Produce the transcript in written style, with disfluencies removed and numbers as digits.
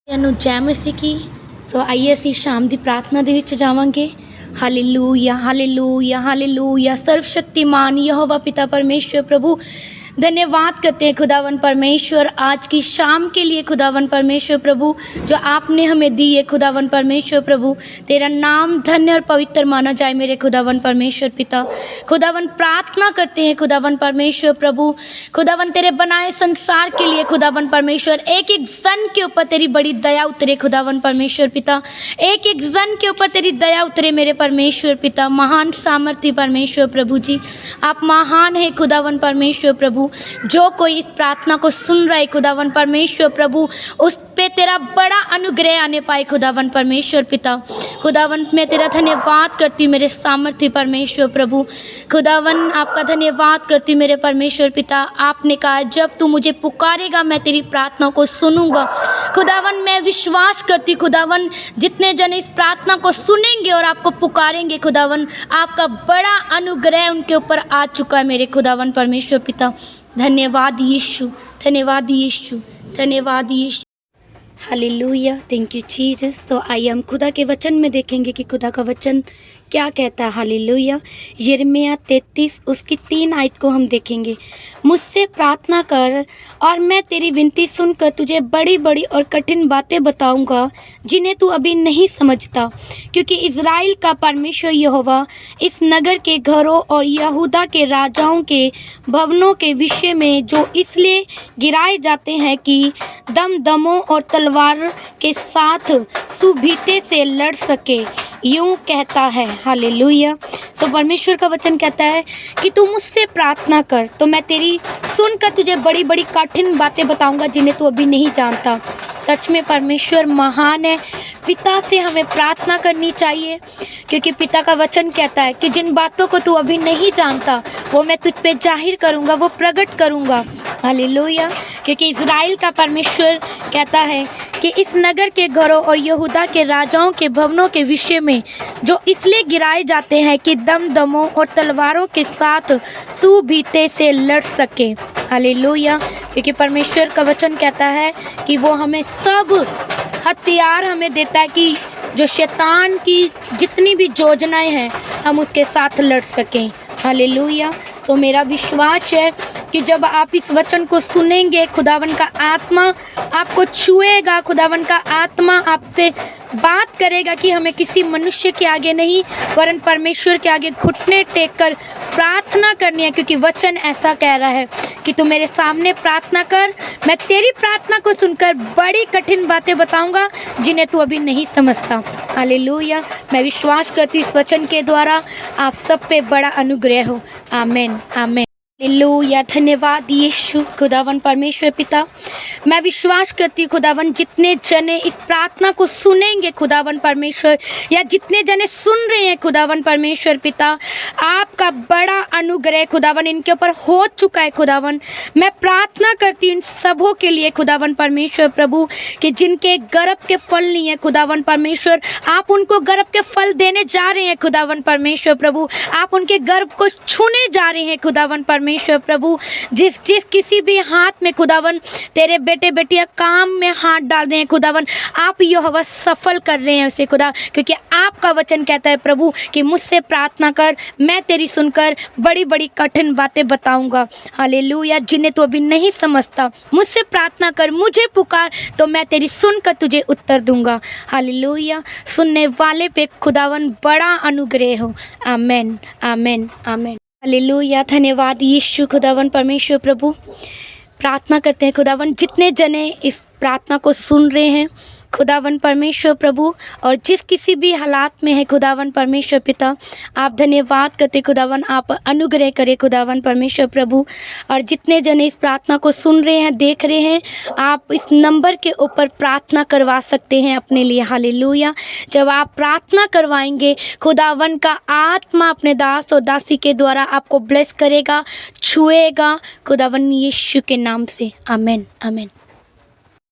ਨੂੰ ਜੈ ਮਸੀਹ ਕੀ। ਸੋ ਆइए ਅਸੀਂ ਸ਼ਾਮ ਦੀ ਪ੍ਰਾर्थना ਦੇ ਵਿੱਚ ਜਾਵਾਂਗੇ। Hallelujah hallelujah hallelujah. सर्वशक्तिमान यहोवा पिता परमेश्वर प्रभु धन्यवाद करते हैं खुदावन परमेश्वर आज की शाम के लिए। खुदावन परमेश्वर प्रभु जो आपने हमें दी है खुदावन परमेश्वर प्रभु, तेरा नाम धन्य और पवित्र माना जाए मेरे खुदावन परमेश्वर पिता। खुदावन प्रार्थना करते हैं खुदावन परमेश्वर प्रभु, खुदावन तेरे बनाए संसार के लिए खुदावन परमेश्वर एक एक जन के ऊपर तेरी बड़ी दया उतरे खुदावन परमेश्वर पिता। एक एक जन के ऊपर तेरी दया उतरे मेरे परमेश्वर पिता। महान सामर्थ्य परमेश्वर प्रभु जी, आप महान है खुदावन परमेश्वर प्रभु। जो कोई इस प्रार्थना को सुन रहा है खुदावन परमेश्वर प्रभु, उस पे तेरा बड़ा अनुग्रह आने पाए खुदावन परमेश्वर पिता। खुदावन मैं तेरा धन्यवाद करती हूँ मेरे सामर्थ्य परमेश्वर प्रभु। खुदावन आपका धन्यवाद करती हूँ मेरे परमेश्वर पिता। आपने कहा जब तू मुझे पुकारेगा मैं तेरी प्रार्थना को सुनूंगा। खुदावन मैं विश्वास करती खुदावन जितने जन इस प्रार्थना को सुनेंगे और आपको पुकारेंगे खुदावन, आपका बड़ा अनुग्रह उनके ऊपर आ चुका है मेरे खुदावन परमेश्वर पिता। धन्यवाद यीशु, धन्यवाद यीशु, धन्यवाद Yeshu. Hallelujah, thank you Jesus. तो आइए हम खुदा के वचन में देखेंगे कि खुदा का वचन क्या कहता है। हालेलुया। यिर्मयाह 33 उसकी 3 आयत को हम देखेंगे। मुझसे प्रार्थना कर और मैं तेरी विनती सुनकर तुझे बड़ी बड़ी और कठिन बातें बताऊंगा जिन्हें तू अभी नहीं समझता, क्योंकि इज़राइल का परमेश्वर यहोवा इस नगर के घरों और यहूदा के राजाओं के भवनों के विषय में जो इसलिए गिराए जाते हैं कि दमों और तलवार के साथ सुभीते से लड़ सके, यूं कहता है। हालेलुया। सो परमेश्वर का वचन कहता है कि तू मुझसे प्रार्थना कर तो मैं तेरी सुनकर तुझे बड़ी बड़ी कठिन बातें बताऊंगा जिन्हें तू अभी नहीं जानता। सच में परमेश्वर महान है। पिता से हमें प्रार्थना करनी चाहिए, क्योंकि पिता का वचन कहता है कि जिन बातों को तू अभी नहीं जानता वो मैं तुझ पे जाहिर करूँगा, वो प्रकट करूँगा। हालेलुया। क्योंकि इज़राइल का परमेश्वर कहता है कि इस नगर के घरों और यहूदा के राजाओं के भवनों के विषय में जो इसलिए गिराए जाते हैं कि दमों और तलवारों के साथ सुभीते से लड़ सके। हालेलुया। क्योंकि परमेश्वर का वचन कहता है कि वो हमें सब हथियार हमें देता है कि जो शैतान की जितनी भी योजनाएं हैं हम उसके साथ लड़ सकें। हालेलुया। तो मेरा विश्वास है कि जब आप इस वचन को सुनेंगे खुदावन का आत्मा आपको छुएगा, खुदावन का आत्मा आपसे बात करेगा कि हमें किसी मनुष्य के आगे नहीं वरन परमेश्वर के आगे घुटने टेक कर प्रार्थना करनी है। क्योंकि वचन ऐसा कह रहा है कि तू मेरे सामने प्रार्थना कर, मैं तेरी प्रार्थना को सुनकर बड़ी कठिन बातें बताऊंगा जिन्हें तू अभी नहीं समझता। हालेलुया। मैं विश्वास करती हूँ इस वचन के द्वारा आप सब पे बड़ा अनुग्रह हो। आमीन आमीन। हालेलुया। धन्यवाद यीशु। खुदावन परमेश्वर पिता, मैं विश्वास करती हूँ खुदावन जितने जने इस प्रार्थना को सुनेंगे खुदावन परमेश्वर, या जितने जने सुन रहे हैं खुदावन परमेश्वर पिता, आपका बड़ा अनुग्रह खुदावन इनके ऊपर हो चुका है। खुदावन मैं प्रार्थना करती हूँ इन सबों के लिए खुदावन परमेश्वर प्रभु कि जिनके गर्भ के फल नहीं है खुदावन परमेश्वर, आप उनको गर्भ के फल देने जा रहे हैं खुदावन परमेश्वर प्रभु। आप उनके गर्भ को छूने जा रहे हैं खुदावन परमेश्वर प्रभु। जिस किसी भी हाथ में खुदावन तेरे बेटे बेटियां काम में हाथ डाल रहे हैं खुदावन, आप यहोवा सफल कर रहे हैं उसे खुदा, क्योंकि आपका वचन कहता है प्रभु कि मुझसे प्रार्थना कर मैं तेरी सुनकर बड़ी बड़ी कठिन बातें बताऊंगा। हालेलुया। जिन्हें तो अभी नहीं समझता, मुझसे प्रार्थना कर, मुझे पुकार तो मैं तेरी सुनकर तुझे उत्तर दूंगा। हालेलुया। सुनने वाले पे खुदावन बड़ा अनुग्रह हो। आमीन आमीन आमीन। हालेलुया। धन्यवाद यीशु। खुदावन परमेश्वर प्रभु, प्रार्थना करते हैं खुदावन जितने जने इस प्रार्थना को सुन रहे हैं खुदावन परमेश्वर प्रभु, और जिस किसी भी हालात में है खुदावन परमेश्वर पिता, आप धन्यवाद करते खुदावन, आप अनुग्रह करें खुदावन परमेश्वर प्रभु। और जितने जने इस प्रार्थना को सुन रहे हैं, देख रहे हैं, आप इस नंबर के ऊपर प्रार्थना करवा सकते हैं अपने लिए। हालेलुया। जब आप प्रार्थना करवाएंगे खुदावन का आत्मा अपने दास और दासी के द्वारा आपको ब्लेस करेगा, छुएगा खुदावन यीशु के नाम से। आमीन आमीन।